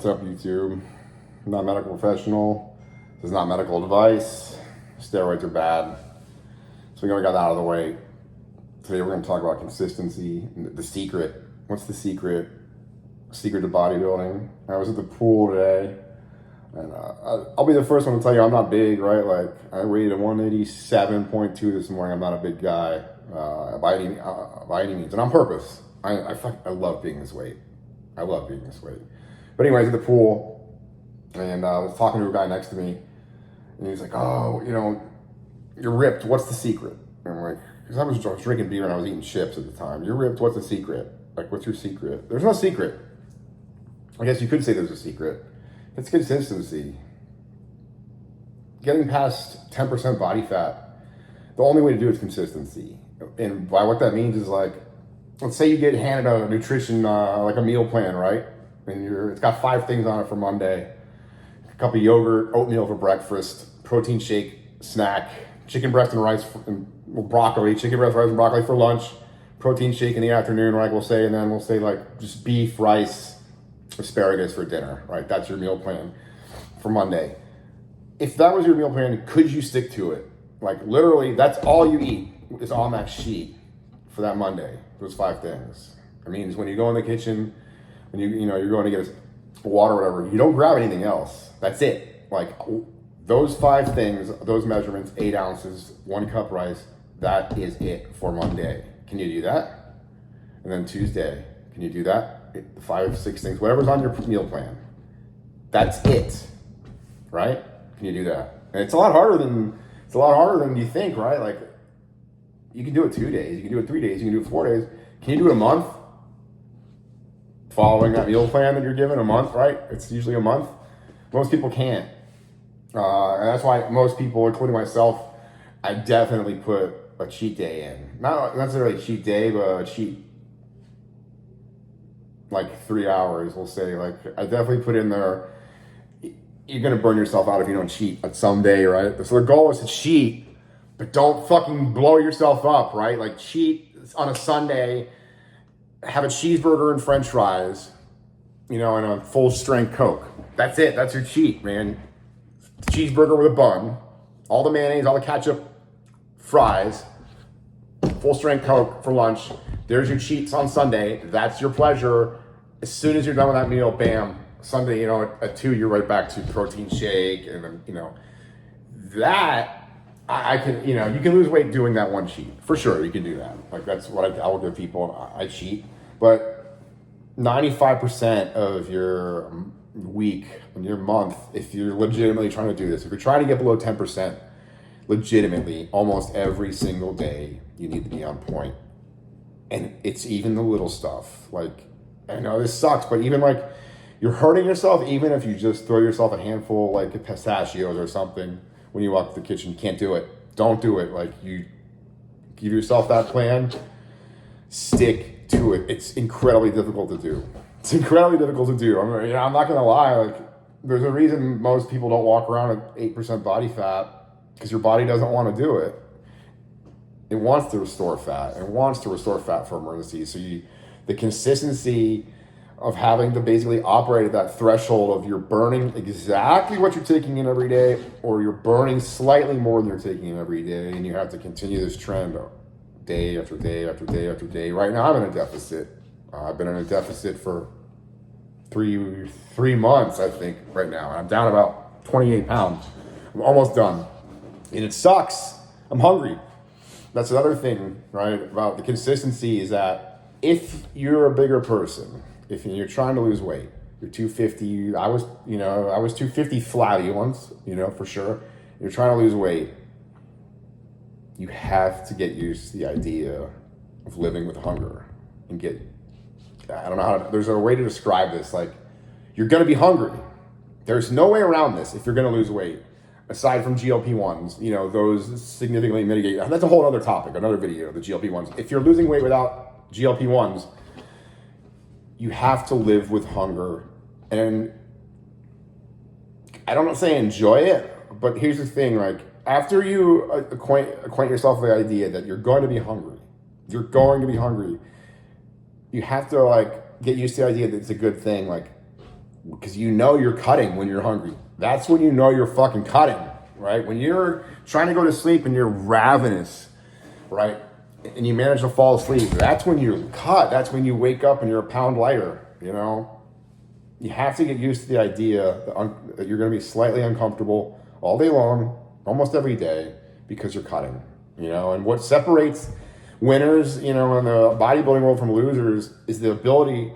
What's up, YouTube? I'm not a medical professional. This is not medical advice. Steroids are bad. So we got that out of the way. Today we're going to talk about consistency, the secret. What's the secret? Secret to bodybuilding. I was at the pool today, and I'll be the first one to tell you I'm not big, right? Like, I weighed 187.2 this morning. I'm not a big guy by any means, and on purpose. I love being this weight. I love being this weight. But anyways, at the pool, and I was talking to a guy next to me, and he's like, "Oh, you're ripped. What's the secret?" And I'm like, because I was drinking beer and I was eating chips at the time. You're ripped. What's the secret? Like, what's your secret? There's no secret. I guess you could say there's a secret. It's consistency. Getting past 10% body fat, the only way to do it is consistency. And by what that means is, like, let's say you get handed a nutrition, like a meal plan, right? And it's got 5 things on it for Monday. A cup of yogurt, oatmeal for breakfast, protein shake, snack, chicken breast and rice and broccoli, chicken breast, rice and broccoli for lunch, protein shake in the afternoon, right? We'll say, and then we'll say like just beef, rice, asparagus for dinner, right? That's your meal plan for Monday. If that was your meal plan, could you stick to it? Like, literally, that's all you eat is on that sheet for that Monday, those 5 things. It means when you go in the kitchen, when you're going to get water or whatever, you don't grab anything else. That's it. Like, those 5 things, those measurements, 8 ounces, 1 cup rice, that is it for Monday. Can you do that? And then Tuesday, can you do that? 5, 6 things, whatever's on your meal plan. That's it, right? Can you do that? And it's a lot harder than you think, right? Like, you can do it 2 days, you can do it 3 days, you can do it 4 days. Can you do it a month? Following that meal plan that you're given, a month, right? It's usually a month. Most people can't. And that's why most people, including myself, I definitely put a cheat day in. Not necessarily a cheat day, but a cheat, like 3 hours, we'll say. Like, I definitely put in there, you're going to burn yourself out if you don't cheat on some day, right? So the goal is to cheat, but don't fucking blow yourself up, right? Like, cheat on a Sunday, have a cheeseburger and french fries, and a full strength Coke. That's it. That's your cheat, man. Cheeseburger with a bun, all the mayonnaise, all the ketchup, fries, full strength Coke for lunch. There's your cheats on Sunday. That's your pleasure. As soon as you're done with that meal, bam, Sunday, at 2, you're right back to protein shake. And then, that I can, you can lose weight doing that one cheat. For sure, you can do that. Like, that's what I will give people. I cheat. But 95% of your week and your month, if you're legitimately trying to do this, if you're trying to get below 10%, legitimately, almost every single day, you need to be on point. And it's even the little stuff. Like, I know this sucks, but even like, you're hurting yourself even if you just throw yourself a handful like pistachios or something when you walk to the kitchen. You can't do it. Don't do it. Like, you give yourself that plan, stick to it. It's incredibly difficult to do. It's incredibly difficult to do. I'm not gonna lie. Like, there's a reason most people don't walk around at 8% body fat, because your body doesn't want to do it. It wants to restore fat. It wants to restore fat for emergencies. So the consistency of having to basically operate at that threshold of you're burning exactly what you're taking in every day, or you're burning slightly more than you're taking in every day, and you have to continue this trend day after day after day after day. Right now, I'm in a deficit. I've been in a deficit for three months, I think, right now. I'm down about 28 pounds. I'm almost done. And it sucks. I'm hungry. That's another thing, right, about the consistency, is that if you're a bigger person, if you're trying to lose weight, you're 250, I was 250 flabby once, for sure. You're trying to lose weight, you have to get used to the idea of living with hunger and I don't know there's a way to describe this. Like, you're going to be hungry. There's no way around this if you're going to lose weight, aside from GLP-1s, those significantly mitigate. That's a whole other topic, another video, the GLP-1s. If you're losing weight without GLP-1s, you have to live with hunger. And I don't say enjoy it, but here's the thing, like, after you acquaint yourself with the idea that you're going to be hungry, you have to, like, get used to the idea that it's a good thing. Like, because you know you're cutting when you're hungry. That's when you know you're fucking cutting, right? When you're trying to go to sleep and you're ravenous, right? And you manage to fall asleep, that's when you cut. That's when you wake up and you're a pound lighter, you know? You have to get used to the idea that you're going to be slightly uncomfortable all day long, almost every day, because you're cutting, you know? And what separates winners, you know, in the bodybuilding world from losers is the ability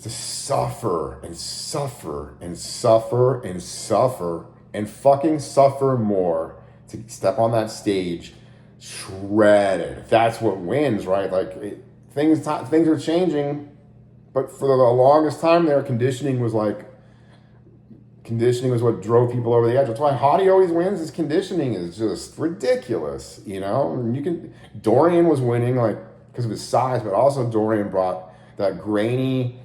to suffer and suffer and suffer and suffer and fucking suffer more to step on that stage shredded. That's what wins, right? Like things are changing, but for the longest time there, conditioning was what drove people over the edge. That's why Hottie always wins. His conditioning is just ridiculous, you know. And Dorian was winning like because of his size, but also Dorian brought that grainy,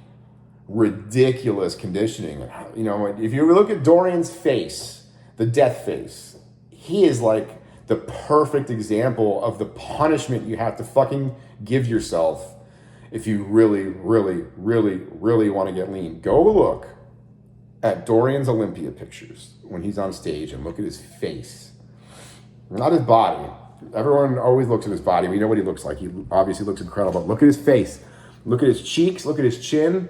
ridiculous conditioning. You know, if you look at Dorian's face, the death face, he is like the perfect example of the punishment you have to fucking give yourself if you really, really, really, really want to get lean. Go look at Dorian's Olympia pictures when he's on stage and look at his face. Not his body. Everyone always looks at his body. We know what he looks like. He obviously looks incredible. But look at his face. Look at his cheeks. Look at his chin.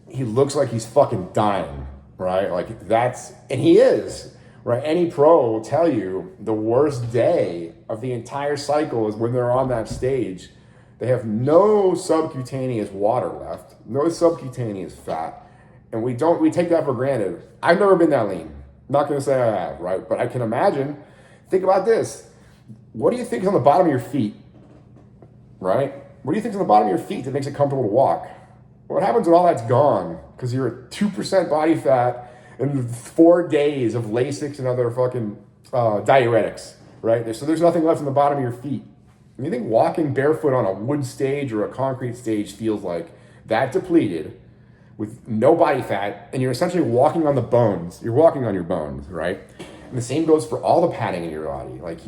He looks like he's fucking dying, right? Like that's, and he is. Right, any pro will tell you the worst day of the entire cycle is when they're on that stage. They have no subcutaneous water left, no subcutaneous fat, and we take that for granted. I've never been that lean. Not going to say I have, right? But I can imagine. Think about this. What do you think is on the bottom of your feet, right? What do you think is on the bottom of your feet that makes it comfortable to walk? What happens when all that's gone because you're at 2% body fat and 4 days of Lasix and other fucking diuretics, right? So there's nothing left on the bottom of your feet. And you think walking barefoot on a wood stage or a concrete stage feels like that depleted with no body fat, and you're essentially walking on the bones. You're walking on your bones, right? And the same goes for all the padding in your body. Like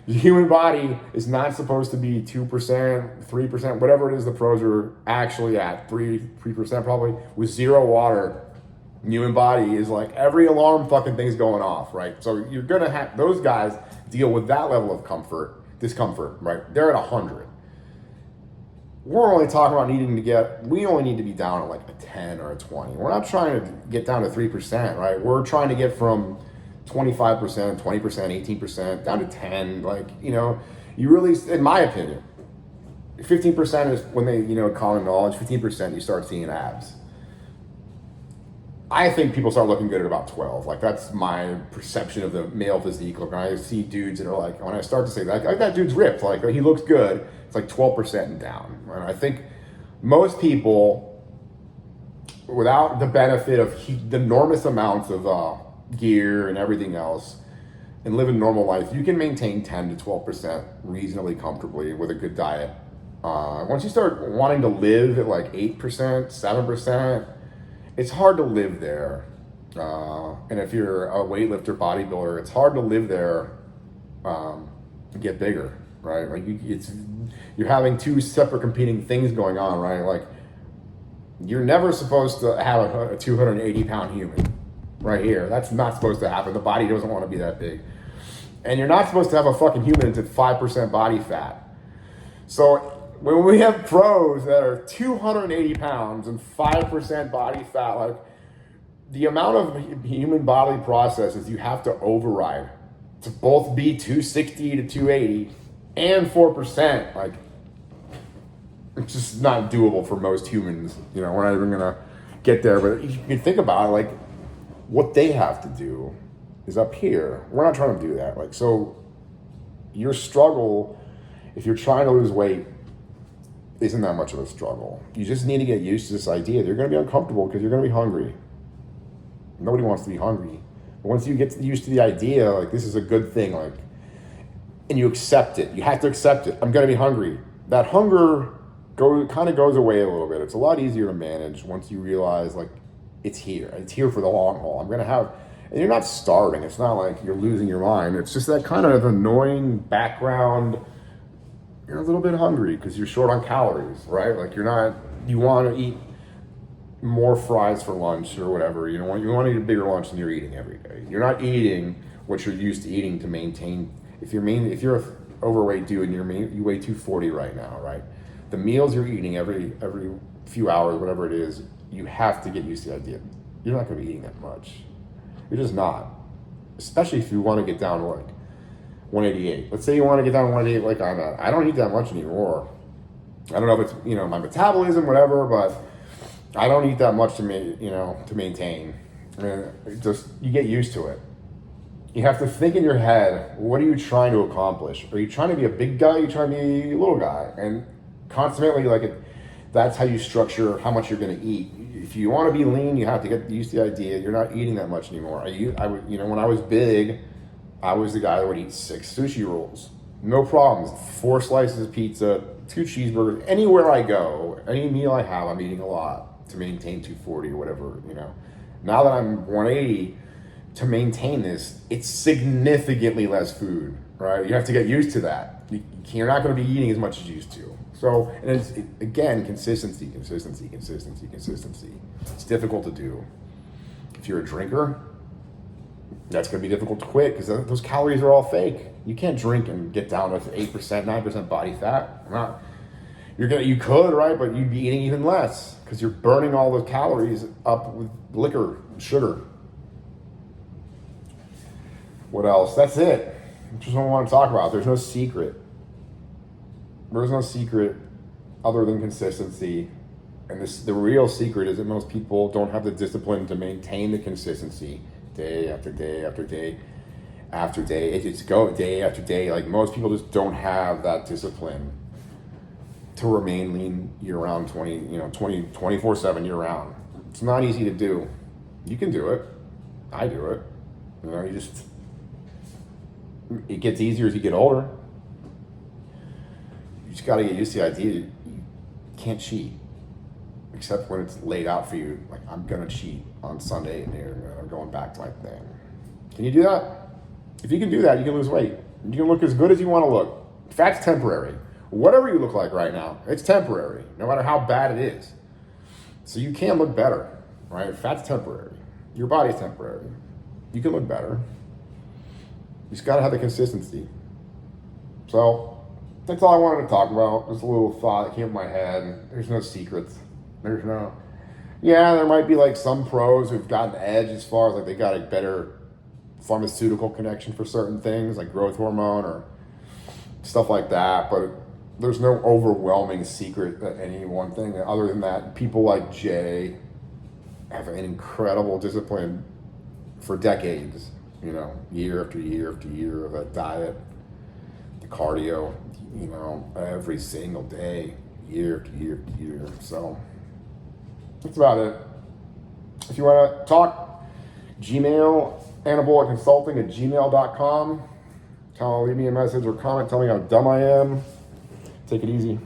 the human body is not supposed to be 2%, 3%, whatever it is the pros are actually at, 3% probably, with zero water. Human body is like every alarm fucking thing's going off, right? So you're gonna have those guys deal with that level of discomfort, right? They're at 100. We're only talking about we only need to be down at like a 10 or a 20. We're not trying to get down to 3%, right? We're trying to get from 25%, 20%, 18% down to 10. Like, you know, you really, in my opinion, 15% is when they, you know, common knowledge, 15% you start seeing abs. I think people start looking good at about 12. Like that's my perception of the male physique. Like when I see dudes that are like, when I start to say that dude's ripped, like he looks good, it's like 12% and down. And I think most people, without the benefit of the enormous amounts of gear and everything else, and live a normal life, you can maintain 10 to 12% reasonably comfortably with a good diet. Once you start wanting to live at like 8%, 7%, it's hard to live there. And if you're a weightlifter, bodybuilder, it's hard to live there and get bigger, right? Like you're having two separate competing things going on, right? Like you're never supposed to have a 280 pound human right here. That's not supposed to happen. The body doesn't want to be that big. And you're not supposed to have a fucking human that's at 5% body fat. So when we have pros that are 280 pounds and 5% body fat, like the amount of human bodily processes you have to override to both be 260 to 280 and 4%, like it's just not doable for most humans. You know, we're not even gonna get there, but you can think about it, like what they have to do is up here. We're not trying to do that. Like, so your struggle, if you're trying to lose weight, isn't that much of a struggle. You just need to get used to this idea. You're going to be uncomfortable because you're going to be hungry. Nobody wants to be hungry. But once you get used to the idea, like this is a good thing, like, and you accept it. You have to accept it. I'm going to be hungry. That hunger kind of goes away a little bit. It's a lot easier to manage once you realize like it's here. It's here for the long haul. I'm going to have, and you're not starving. It's not like you're losing your mind. It's just that kind of annoying background. You're a little bit hungry because you're short on calories, right? Like you want to eat more fries for lunch or whatever. You want to eat a bigger lunch than you're eating every day. You're not eating what you're used to eating to maintain. If you're an overweight dude and you weigh 240 right now, right? The meals you're eating every few hours, whatever it is, you have to get used to the idea. You're not going to be eating that much. You're just not. Especially if you want to get down to like 188. Let's say you want to get down to 188 like I'm at. I don't eat that much anymore. I don't know if it's, my metabolism, whatever, but I don't eat that much to maintain. You get used to it. You have to think in your head, what are you trying to accomplish? Are you trying to be a big guy? Are you trying to be a little guy? And constantly, that's how you structure how much you're going to eat. If you want to be lean, you have to get used to the idea you're not eating that much anymore. When I was big, I was the guy that would eat 6 sushi rolls. No problems. 4 slices of pizza, 2 cheeseburgers. Anywhere I go, any meal I have, I'm eating a lot to maintain 240 or whatever, Now that I'm 180, to maintain this, it's significantly less food, right? You have to get used to that. You're not going to be eating as much as you used to. So, and again, consistency. It's difficult to do. If you're a drinker, that's going to be difficult to quit because those calories are all fake. You can't drink and get down with 8%, 9% body fat. You could, right? But you'd be eating even less because you're burning all those calories up with liquor, sugar. What else? That's it. That's just what I want to talk about. There's no secret. There's no secret other than consistency. And the real secret is that most people don't have the discipline to maintain the consistency day after day after day after day. It's go day after day. Like most people just don't have that discipline to remain lean year round, 24/7 year round. It's not easy to do. You can do it. I do it. It gets easier as you get older. You just got to get used to the idea you can't cheat, except when it's laid out for you. Like, I'm going to cheat on Sunday and I'm going back to my thing. Can you do that? If you can do that, you can lose weight. You can look as good as you want to look. Fat's temporary. Whatever you look like right now, it's temporary, no matter how bad it is. So you can look better, right? Fat's temporary. Your body's temporary. You can look better. You just got to have the consistency. So that's all I wanted to talk about. Just a little thought that came to my head. There's no secrets. There might be like some pros who've gotten the edge as far as they got a better pharmaceutical connection for certain things like growth hormone or stuff like that. But there's no overwhelming secret that any one thing. Other than that, people like Jay have an incredible discipline for decades. Year after year after year of that diet, the cardio, every single day, year after year after year. So that's about it. If you want to talk, Gmail, anabolicconsulting@gmail.com. Leave me a message or comment, tell me how dumb I am. Take it easy.